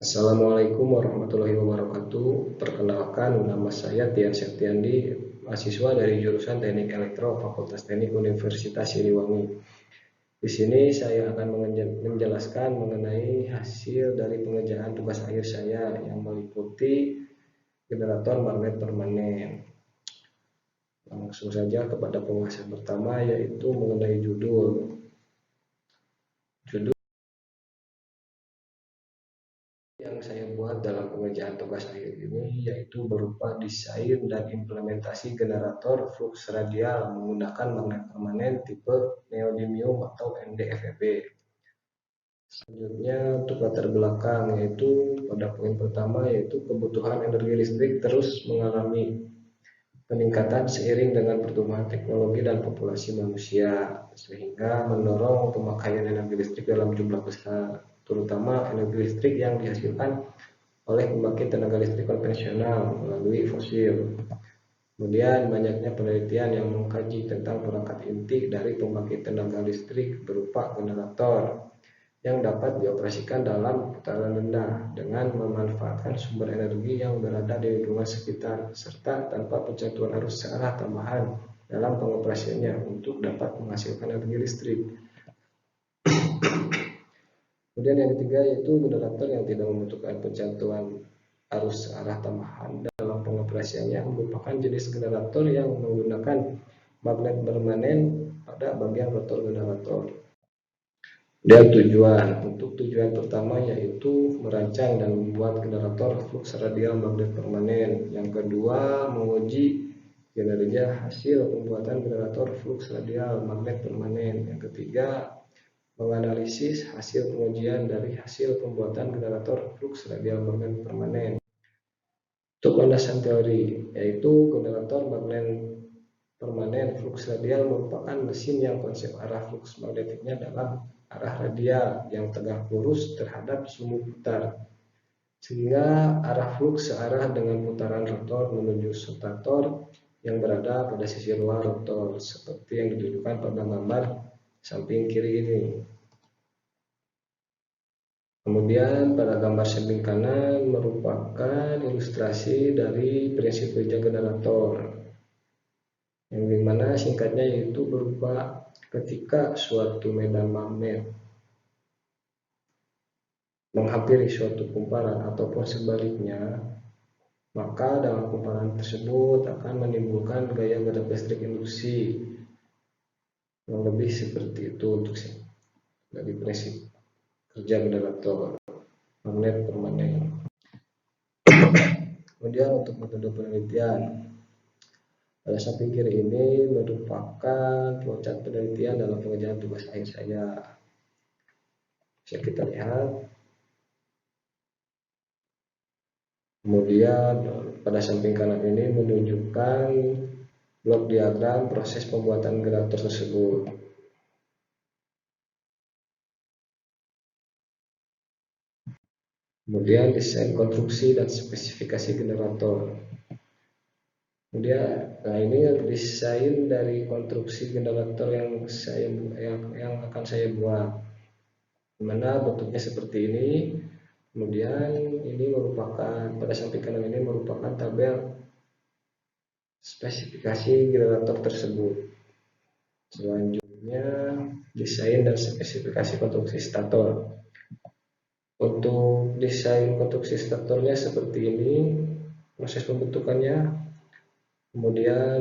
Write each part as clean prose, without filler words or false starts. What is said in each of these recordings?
Assalamualaikum warahmatullahi wabarakatuh. Perkenalkan, nama saya Tian Septiandi, mahasiswa dari jurusan Teknik Elektro Fakultas Teknik Universitas Siliwangi. Di sini saya akan menjelaskan mengenai hasil dari pengerjaan tugas akhir saya yang meliputi generator magnet permanen. Langsung saja kepada pembahasan pertama, yaitu mengenai judul. Yang saya buat dalam pengerjaan tugas akhir ini yaitu berupa desain dan implementasi generator flux radial menggunakan magnet permanen tipe neodymium atau NdFeB. Selanjutnya untuk latar belakang, yaitu pada poin pertama yaitu kebutuhan energi listrik terus mengalami peningkatan seiring dengan pertumbuhan teknologi dan populasi manusia, sehingga mendorong pemakaian energi listrik dalam jumlah besar, terutama energi listrik yang dihasilkan oleh pembangkit tenaga listrik konvensional melalui fosil. Kemudian banyaknya penelitian yang mengkaji tentang perangkat inti dari pembangkit tenaga listrik berupa generator yang dapat dioperasikan dalam putaran rendah dengan memanfaatkan sumber energi yang berada di lingkungan sekitar serta tanpa pencatuan arus searah tambahan dalam pengoperasiannya untuk dapat menghasilkan energi listrik. Kemudian yang ketiga yaitu generator yang tidak membutuhkan pencatuan arus arah tambahan dalam pengoperasiannya merupakan jenis generator yang menggunakan magnet permanen pada bagian rotor generator. Dan tujuan pertama yaitu merancang dan membuat generator flux radial magnet permanen. Yang kedua, menguji kinerja hasil pembuatan generator flux radial magnet permanen. Yang ketiga, menganalisis hasil pengujian dari hasil pembuatan generator flux radial magnet permanen. Untuk landasan teori, yaitu generator magnet permanen flux radial merupakan mesin yang konsep arah flux magnetiknya dalam arah radial yang tegak lurus terhadap sumbu putar, sehingga arah flux searah dengan putaran rotor menuju rotator yang berada pada sisi luar rotor, seperti yang ditunjukkan pada gambar samping kiri ini. Kemudian pada gambar samping kanan merupakan ilustrasi dari prinsip kerja generator, yang dimana singkatnya yaitu berupa ketika suatu medan magnet menghampiri suatu kumparan ataupun sebaliknya, maka dalam kumparan tersebut akan menimbulkan gaya gerak listrik induksi yang lebih seperti itu untuk dari prinsip kerja generator magnet permanen. Kemudian untuk metode penelitian, pada samping kiri ini merupakan flowchart penelitian dalam pengerjaan tugas akhir saya. Bisa kita lihat. Kemudian pada samping kanan ini menunjukkan blok diagram proses pembuatan generator tersebut. Kemudian desain konstruksi dan spesifikasi generator. Kemudian, ini desain dari konstruksi generator yang akan saya buat, dimana bentuknya seperti ini. Kemudian ini merupakan pada samping kanan ini merupakan tabel spesifikasi generator tersebut. Selanjutnya desain dan spesifikasi konstruksi stator. Untuk desain konstruksi statornya seperti ini proses pembentukannya. Kemudian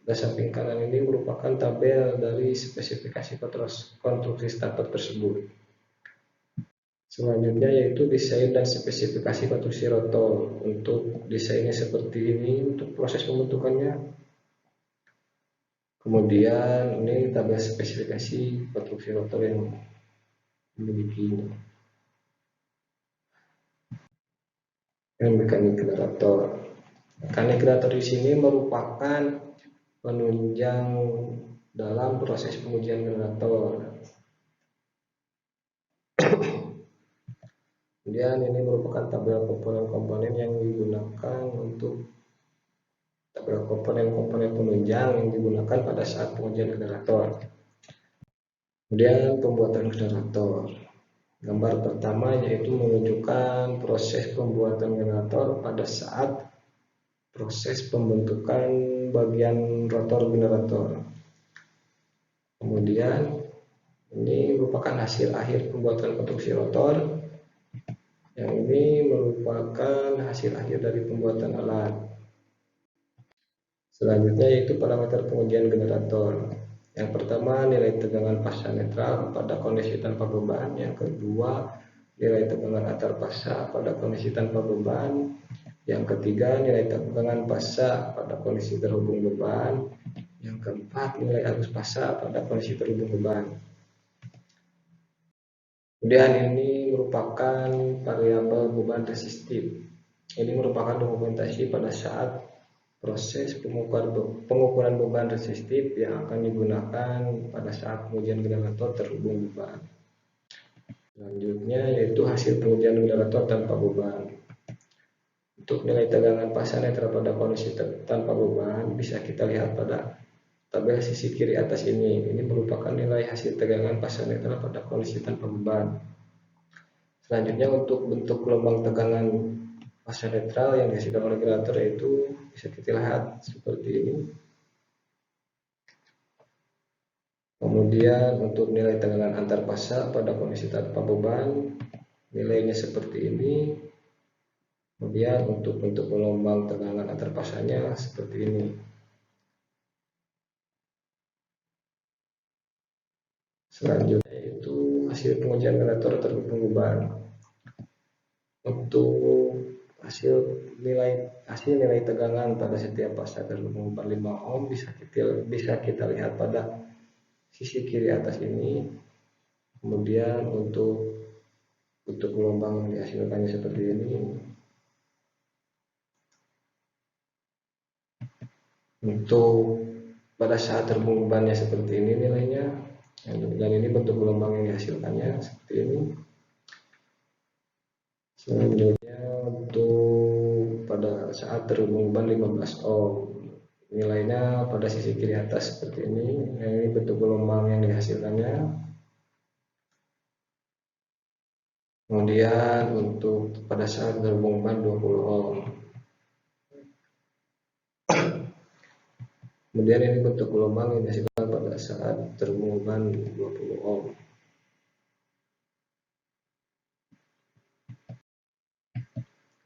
pada samping kanan ini merupakan tabel dari spesifikasi konstruksi stator tersebut. Selanjutnya yaitu desain dan spesifikasi konstruksi rotor. Untuk desainnya seperti ini untuk proses pembentukannya. Kemudian ini tabel spesifikasi konstruksi rotor yang memiliki mekanik generator. Mekanik generator di sini merupakan penunjang dalam proses pengujian generator. Kemudian ini merupakan tabel komponen-komponen yang digunakan untuk tabel komponen-komponen penunjang yang digunakan pada saat pengujian generator. Kemudian pembuatan generator. Gambar pertama yaitu menunjukkan proses pembuatan generator pada saat proses pembentukan bagian rotor generator. Kemudian ini merupakan hasil akhir pembuatan konstruksi rotor. Yang ini merupakan hasil akhir dari pembuatan alat. Selanjutnya yaitu parameter pengujian generator. Yang pertama, nilai tegangan pasca netral pada kondisi tanpa beban. Yang kedua, nilai tegangan antar pasca pada kondisi tanpa beban. Yang ketiga, nilai tegangan pasca pada kondisi terhubung beban. Yang keempat, nilai arus pasca pada kondisi terhubung beban. Kemudian ini merupakan variabel beban resistif. Ini merupakan dokumentasi pada saat proses pengukuran beban resistif yang akan digunakan pada saat pengujian generator terhubung beban. Selanjutnya yaitu hasil pengujian generator tanpa beban. Untuk nilai tegangan pasca netral pada kondisi tanpa beban bisa kita lihat pada tabel sisi kiri atas ini. Ini merupakan nilai hasil tegangan pasca netral pada kondisi tanpa beban. Selanjutnya untuk bentuk gelombang tegangan pasca netral yang dihasilkan oleh generator yaitu bisa kita lihat seperti ini. Kemudian untuk nilai tegangan antar pasca pada kondisi tanpa beban nilainya seperti ini. Kemudian untuk bentuk gelombang tegangan antar pascanya seperti ini. Selanjutnya yaitu hasil pengujian generator terhubung beban. Untuk hasil nilai tegangan pada setiap pasca terhubung beban 5 ohm bisa kita lihat pada sisi kiri atas ini. Kemudian untuk gelombang yang dihasilkannya seperti ini. Untuk pada saat terhubung bebannya seperti ini nilainya, dan ini bentuk gelombang yang dihasilkannya seperti ini. Selanjutnya untuk pada saat terhubung beban 15 ohm nilainya pada sisi kiri atas seperti ini. Ini bentuk gelombang yang dihasilkannya. Kemudian untuk pada saat terhubung beban 20 ohm. Kemudian ini bentuk gelombang yang dihasilkan pada saat terhubung beban 20 ohm.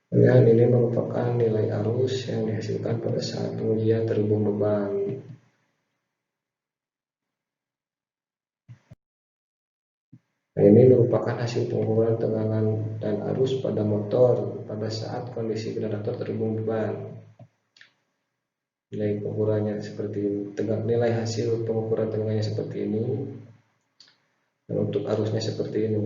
Kemudian ini merupakan nilai arus yang dihasilkan pada saat pengujian terhubung beban. Nah, ini merupakan hasil pengukuran tegangan dan arus pada motor pada saat kondisi generator terhubung beban. Nilai pengukurannya seperti ini. Nilai hasil pengukuran tegangannya seperti ini. Dan untuk arusnya seperti ini.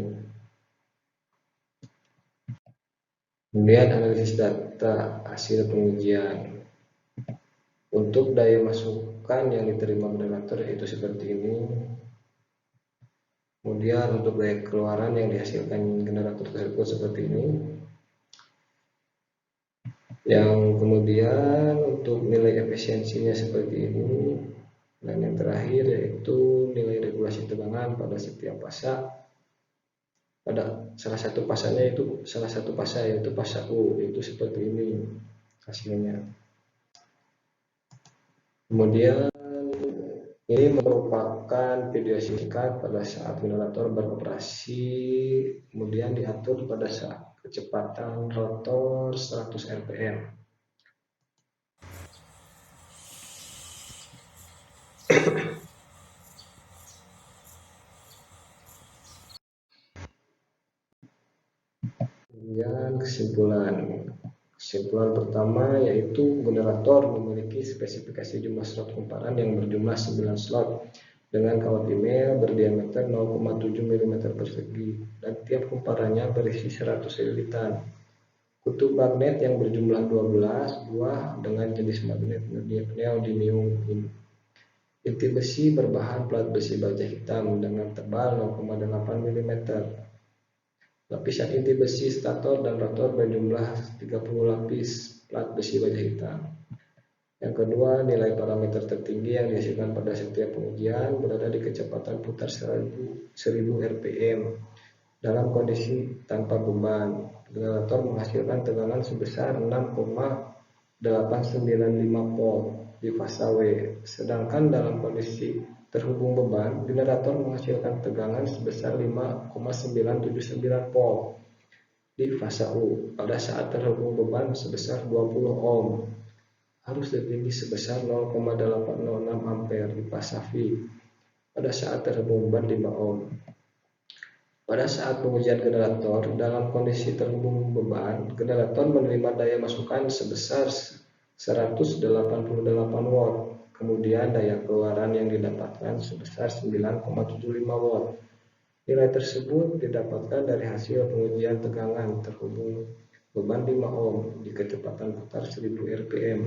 Kemudian analisis data hasil pengujian. Untuk daya masukan yang diterima generator yaitu seperti ini. Kemudian untuk daya keluaran yang dihasilkan generator tersebut seperti ini. Yang kemudian untuk nilai efisiensinya seperti ini. Dan yang terakhir yaitu nilai regulasi tegangan pada setiap pasca. Pada salah satu pascanya yaitu pasca U, itu seperti ini hasilnya. Kemudian ini merupakan video singkat pada saat generator beroperasi, kemudian diatur pada saat kecepatan rotor 100 rpm. Kemudian kesimpulan pertama yaitu generator memiliki spesifikasi jumlah slot kumparan yang berjumlah 9 slot dengan kawat email berdiameter 0,7 mm persegi dan tiap kumparannya berisi 100 lilitan. Kutub magnet yang berjumlah 12 buah dengan jenis magnet neodymium. Inti besi berbahan plat besi baja hitam dengan tebal 0,8 mm. Lapisan inti besi stator dan rotor berjumlah 30 lapis plat besi baja hitam. Yang kedua, nilai parameter tertinggi yang dihasilkan pada setiap pengujian berada di kecepatan putar 1000 rpm Dalam kondisi tanpa beban, generator menghasilkan tegangan sebesar 6,895 volt di fase W. Sedangkan dalam kondisi terhubung beban, generator menghasilkan tegangan sebesar 5,979 volt di fase U. Pada saat terhubung beban sebesar 20 ohm, arus tertinggi sebesar 0,806 ampere di fase V. Pada saat terhubung beban 5 ohm. Pada saat pengujian generator, dalam kondisi terhubung beban, generator menerima daya masukan sebesar 188 watt. Kemudian daya keluaran yang didapatkan sebesar 9,75 watt. Nilai tersebut didapatkan dari hasil pengujian tegangan terhubung beban 5 ohm di kecepatan putar 1000 rpm.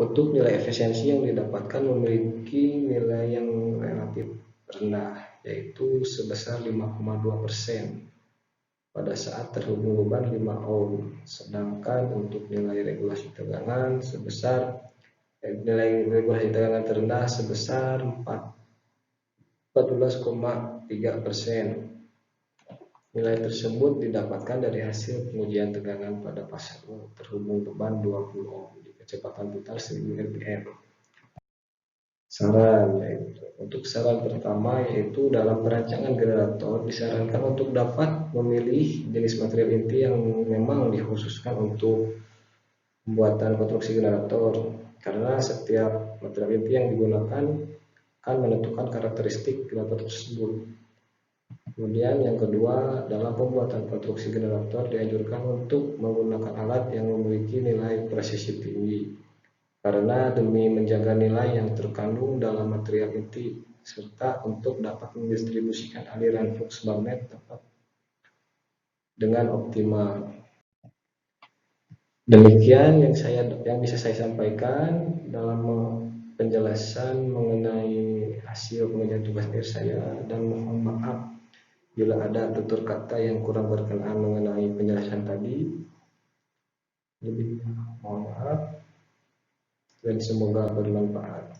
Untuk nilai efisiensi yang didapatkan memiliki nilai yang relatif rendah, yaitu sebesar 5,2% pada saat terhubung beban 5 ohm. Sedangkan untuk nilai regulasi tegangan terendah sebesar 14,3%. Nilai tersebut didapatkan dari hasil pengujian tegangan pada fase terhubung beban 20 ohm di kecepatan putar 1000 rpm. Saran untuk saran pertama yaitu dalam perancangan generator disarankan untuk dapat memilih jenis material inti yang memang dikhususkan untuk pembuatan konstruksi generator, karena setiap material inti yang digunakan akan menentukan karakteristik generator tersebut. Kemudian yang kedua, dalam pembuatan konstruksi generator dianjurkan untuk menggunakan alat yang memiliki nilai presisi tinggi, karena demi menjaga nilai yang terkandung dalam material inti serta untuk dapat mendistribusikan aliran flux magnet tepat dengan optimal. Demikian yang bisa saya sampaikan dalam penjelasan mengenai hasil pengerjaan tugas akhir saya, dan mohon maaf bila ada tutur kata yang kurang berkenan mengenai penjelasan tadi. Lebihnya mohon maaf dan semoga bermanfaat.